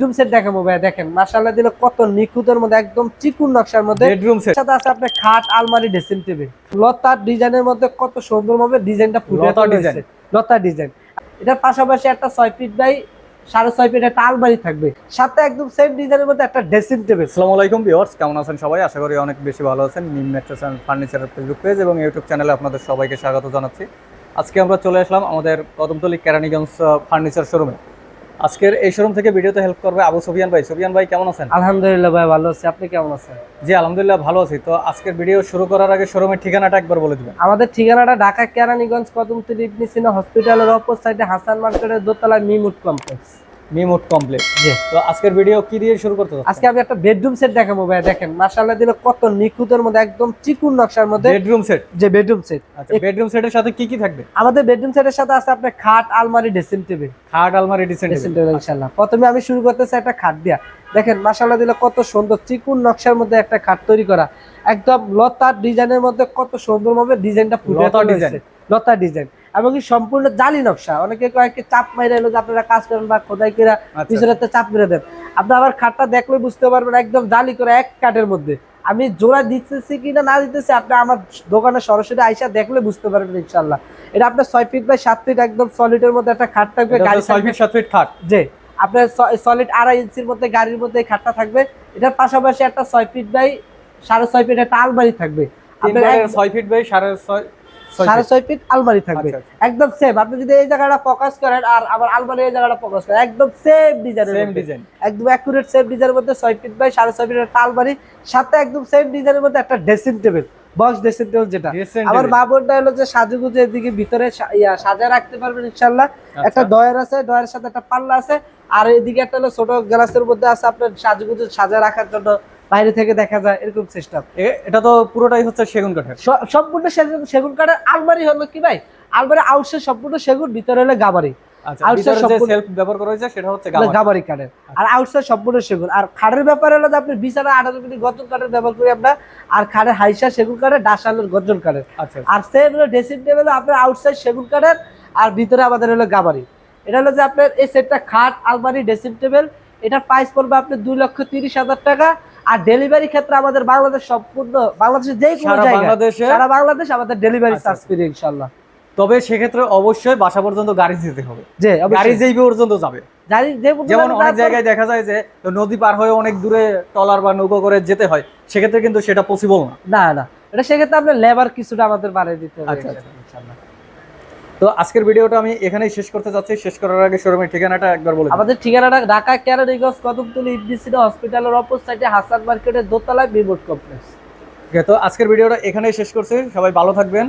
Bedroom set দেখাবো ভাই। দেখেন মাশাআল্লাহ দিলে কত নিখুঁতের মধ্যে একদম চিকুন নকশার মধ্যে বেডরুম সেট সাথে আছে আপনার খাট, আলমারি, ড্রেসিং টেবিল। লতার ডিজাইনের মধ্যে কত সুন্দরভাবে ডিজাইনটা ফুটে লতা তোলা ডিজাইন। হয়েছে। লতার ডিজাইন। এটার পাশাপাশি একটা 6 ফিট বাই 6.5 ফিট একটা আলমারি থাকবে, সাথে একদম সেম ডিজাইনের মধ্যে একটা ড্রেসিং টেবিল। আসসালামু আলাইকুম ভিউয়ার্স, কেমন আছেন সবাই? আশা করি অনেক বেশি ভালো আছেন। নিম মেট্রো ফার্নিচারের ফেসবুক পেজ এবং ইউটিউব চ্যানেলে আপনাদের সবাইকে স্বাগত জানাচ্ছি। আজকে আমরা চলে আসলাম আমাদের কদমতলী কেরানীগঞ্জ ফার্নিচার শোরুমে। আজকের এই শোরুম থেকে ভিডিওতে হেল্প করবে আবু সুফিয়ান ভাই। সুফিয়ান ভাই কেমন আছেন? আলহামদুলিল্লাহ ভাই ভালো আছি, আপনি কেমন আছেন? জি আলহামদুলিল্লাহ ভালো আছি। তো আজকের ভিডিও শুরু করার আগে শোরুমের ঠিকানাটা একবার বলে দিবেন। আমাদের ঠিকানাটা ঢাকা কেরানীগঞ্জ কদমতলী ইবনে সিনা হসপিটালের অপর সাইডে হাসান মার্কেটের দোতলায় মিমুড কমপ্লেক্স। মিমুড কমপ্লেক্স। জি। তো আজকের ভিডিও কি দিয়ে শুরু করতে যাচ্ছেন? আজকে আমি একটা বেডরুম সেট দেখাবো ভাই। দেখেন মাশাআল্লাহ দিলে কত নিখুঁতের মধ্যে একদম চিকুন নকশার মধ্যে বেডরুম সেট। যে বেডরুম সেট। আচ্ছা, বেডরুম সেটের সাথে কি কি থাকবে? আমাদের বেডরুম সেটের সাথে আছে আপনার খাট, আলমারি, ড্রেসিং টেবিল। খাট, আলমারি, ড্রেসিং ড্রেসিং টেবিল। টেবিল ইনশাআল্লাহ। প্রথমে আমি শুরু করতেছি একটা খাট দিয়া। দেখেন মাশাআল্লাহ দিলে কত সুন্দর চিকুন নকশার মধ্যে একটা খাট তৈরি করা, একদম লতার ডিজাইনের মধ্যে কত সুন্দরভাবে ডিজাইনটা ফুটে লতা তোলা ডিজাইন। হয়েছে। লতা ডিজাইন এবং কি সম্পূর্ণ জালি নকশা। অনেকে কয়েকটি চাপ মাইরা এলো যে আপনারা কাজ করেন বা খোদাই করে পিছনেতে চাপ মেরে দেন, আপনি আবার খাটটা দেখলে বুঝতে পারবেন একদম জালি করে এক কাঠের মধ্যে। আমি জোড়া দিতেছি কিনা না দিতেছি আপনি আমার দোকানে সরাসরি আইসা দেখলে বুঝতে পারবেন ইনশাআল্লাহ। এটা আপনার 6 ফিট বাই 7 ফিট একদম সলিডের মধ্যে একটা খাট থাকবে। গাড়ি 6 ফিট 7 ফিট খাট। জি, আপনার সলিড 2.5 ইঞ্চির মধ্যে গাড়ির মধ্যে এই খাটটা থাকবে। এটার পাশাপাশি একটা 6 ফিট বাই 6.5 ফিট একটা আলমারি থাকবে। আপনার 6 ফিট বাই 6.5 6.5 ফিট আলমারি থাকবে। আচ্ছা, আচ্ছা। একদম সেম। আপনি যদি এই জায়গাটা ফোকাস করেন আর আবার আলমারি এই জায়গাটা ফোকাস করেন, একদম সেম ডিজাইনের সেম মধ্যে, ডিজাইন। একদম অ্যাকুরেট সেম ডিজাইনের মধ্যে 6 ফিট বাই 6.5 ফিট একটা আলমারি, সাথে একদম সেম ডিজাইনের মধ্যে একটা dressing table, box dressing table যেটা আমার মা বোনটা হলো যে সাজুগুজু এদিকে ভিতরে সাজায় রাখতে পারবেন ইনশাআল্লাহ। একটা ডয়ার আছে, ডয়ারের সাথে একটা পাল্লা আছে, আর এদিকে একটা হলো ছোট গ্লাসের মধ্যে আছে আপনার সাজুগুজু সাজায় রাখার জন্য, বাইরে থেকে দেখা যায় এরকম সিস্টেম। এটা তো পুরোটাই হচ্ছে সেগুন কাঠের। সম্পূর্ণ সেগুন কাঠের। আলমারি হলো কি ভাই, আলমারি আউটসাইড সম্পূর্ণ সেগুন, ভিতরে হলো গাবারি। আচ্ছা, ভিতরে যে সেলফ ব্যবহার করা হয়েছে সেটা হচ্ছে গাবারি কাঠের, আর আউটসাইড সম্পূর্ণ সেগুন। আর খাটের ব্যাপারে হলো যে আপনি বিছানা 18 মিনিট গর্জন কাঠের ব্যবহার করি আমরা, আর খাটের হাইসা সেগুন কাঠের, ডাসালের গর্জন কাঠের। আচ্ছা, আর সেম হলো ড্রেসিং টেবিল আপনার আউটসাইড সেগুন কাঠের, আর ভিতরে আমাদের হলো গাবারি। এটা হলো যে আপনার এই সেটটা খাট, আলমারি, ড্রেসিং টেবিল, এটার প্রাইস পড়বে আপনি 2,30,000 টাকা। আর ডেলিভারি ক্ষেত্রে আমাদের বাংলাদেশ সম্পূর্ণ, বাংলাদেশের যে কোনো জায়গায়, সারা বাংলাদেশ আমাদের ডেলিভারি চার্জ ফ্রি ইনশাআল্লাহ। তবে সেক্ষেত্রে অবশ্যই বাসা পর্যন্ত গাড়ি যেতে হবে। জি, গাড়ি যেই পর্যন্ত যাবে। যেমন অনেক জায়গায় দেখা যায় যে নদী পার হয়ে অনেক দূরে ট্রলার বা নৌকো করে যেতে হয়, সেক্ষেত্রে কিন্তু সেটা পসিবল না। না না, এটা সেক্ষেত্রে আপনার লেবার কিছুটা আমাদের বাড়িয়ে দিতে হবে ইনশাআল্লাহ। তো আজকের ভিডিওটা আমি এখানেই শেষ করতে যাচ্ছি। শেষ করার আগে শোরুমের ঠিকানাটা একবার বলে দিন। আমাদের ঠিকানাটা ঢাকা কেরানীগঞ্জ কদমতলী ইবনে সিনা হসপিটালের অপর সাইডে হাসান মার্কেটের দোতলায় মিমুড কমপ্লেক্স। তো আজকের ভিডিওটা এখানেই শেষ করছি। সবাই ভালো থাকবেন।